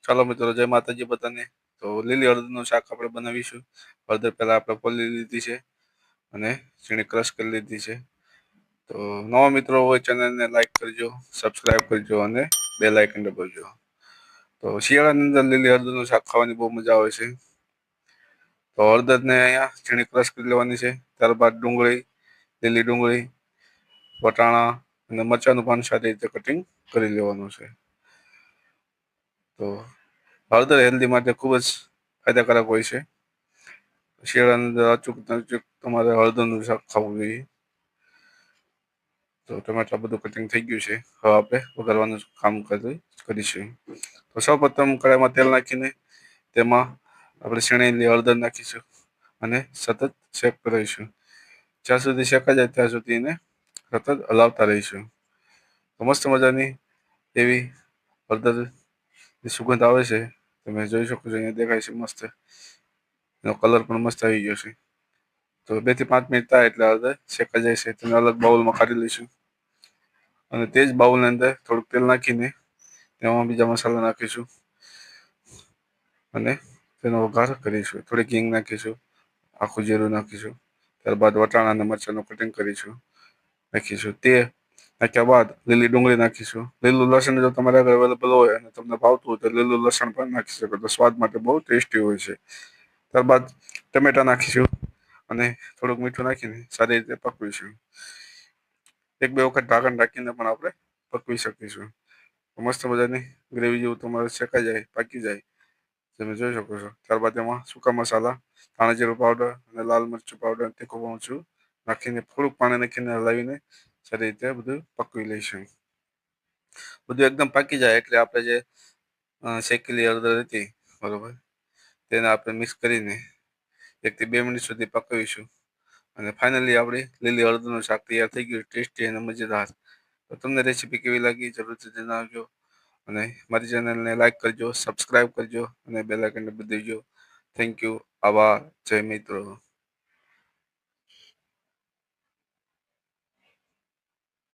ચાલો મિત્રો, જય માતાજી બધાને. તો લીલી હળદરનું શાક આપણે બનાવીશું. હળદર પહેલાં આપણે ફોલી લીધી છે અને ઝીણી ક્રશ કરી લીધી છે. તો નવા મિત્રો હોય ચેનલને લાઈક કરજો, સબસ્ક્રાઈબ કરજો અને બેલ આઇકન દબાવજો. તો શિયાળાની અંદર લીલી હળદરનું શાક ખાવાની બહુ મજા આવે છે. તો હળદરને અહીંયા ઝીણી ક્રશ કરી લેવાની છે. ત્યારબાદ ડુંગળી, લીલી ડુંગળી, વટાણા અને મરચાંનું પાન સારી રીતે કટિંગ કરી લેવાનું છે. તો હળદર હેલ્ધી માટે ખૂબ જ ફાયદાકારક હોય છે. શિયાળાની અંદર અચૂક તમારે હળદરનું શાક ખાવું જોઈએ. તો ટમેટા બધું કટિંગ થઈ ગયું છે. હવે આપણે વઘારવાનું કામ કરીશું. તો સૌ પ્રથમ કડાઈમાં તેલ નાખીને તેમાં આપણે શેણાયેલી હળદર નાખીશું અને સતત શેક કરીશું. જ્યાં સુધી શેકાઈ જાય ત્યાં સુધી એને સતત હલાવતા રહીશું. તો મસ્ત મજાની એવી હળદરની સુગંધ આવે છે. તમે જોઈ શકો છો, અહીંયા દેખાય છે મસ્ત. એનો કલર પણ મસ્ત આવી ગયો છે. તો 2 થી 5 મિનિટ થાય એટલે હળદર શેકાઈ જાય છે. તેને અલગ બાઉલમાં કાઢી લઈશું અને તે જ બાઉલની અંદર થોડુંક તેલ નાખીને તેમાં બીજા મસાલા નાખીશું અને તેનો વઘાર કરીશું. થોડીક હિંગ નાખીશું, આખું જીરું નાખીશું. ત્યારબાદ વટાણા અને મરચાંનું કટિંગ નાખીશું. તે નાખ્યા બાદ લીલી ડુંગળી નાખીશું. લીલું લસણ જો તમારે આગળ અવેલેબલ હોય અને તમને ભાવતું હોય તો લીલું લસણ પણ નાખી શકો. તો સ્વાદ માટે બહુ ટેસ્ટી હોય છે. ત્યારબાદ ટમેટા નાખીશું અને થોડુંક મીઠું નાખીને સારી રીતે પકવીશું. 1-2 વખત ઢાંકણ રાખીને પણ આપણે પકવી શકીશું. મસ્ત મજાની ગ્રેવી જેવું તમારે શેકાઈ જાય, પાકી જાય, તમે જોઈ શકો છો. ત્યારબાદ એમાં સૂકા મસાલા, ધાણા જીરું પાવડર અને લાલ મરચું પાવડર, તીખું મરચું નાખીને થોડુંક પાણી નાખીને હલાવીને સારી રીતે બધું પકવી લઈશું. બધું એકદમ પાકી જાય એટલે આપણે જે શેકેલી હળદર હતી, બરોબર, તેને આપણે મિક્સ કરીને 1 થી 2 મિનિટ સુધી પકવીશું અને ફાઇનલી આપણી લીલી હળદરનું શાક તૈયાર થઈ ગયું, ટેસ્ટી અને મજેદાર. તો તમને રેસીપી કેવી લાગી જરૂરથી જણાવજો અને મારી ચેનલને લાઈક કરજો, સબસ્ક્રાઈબ કરજો અને બેલ આઇકન દબાવી દેજો. Thank you. આભાર. જય મિત્રો.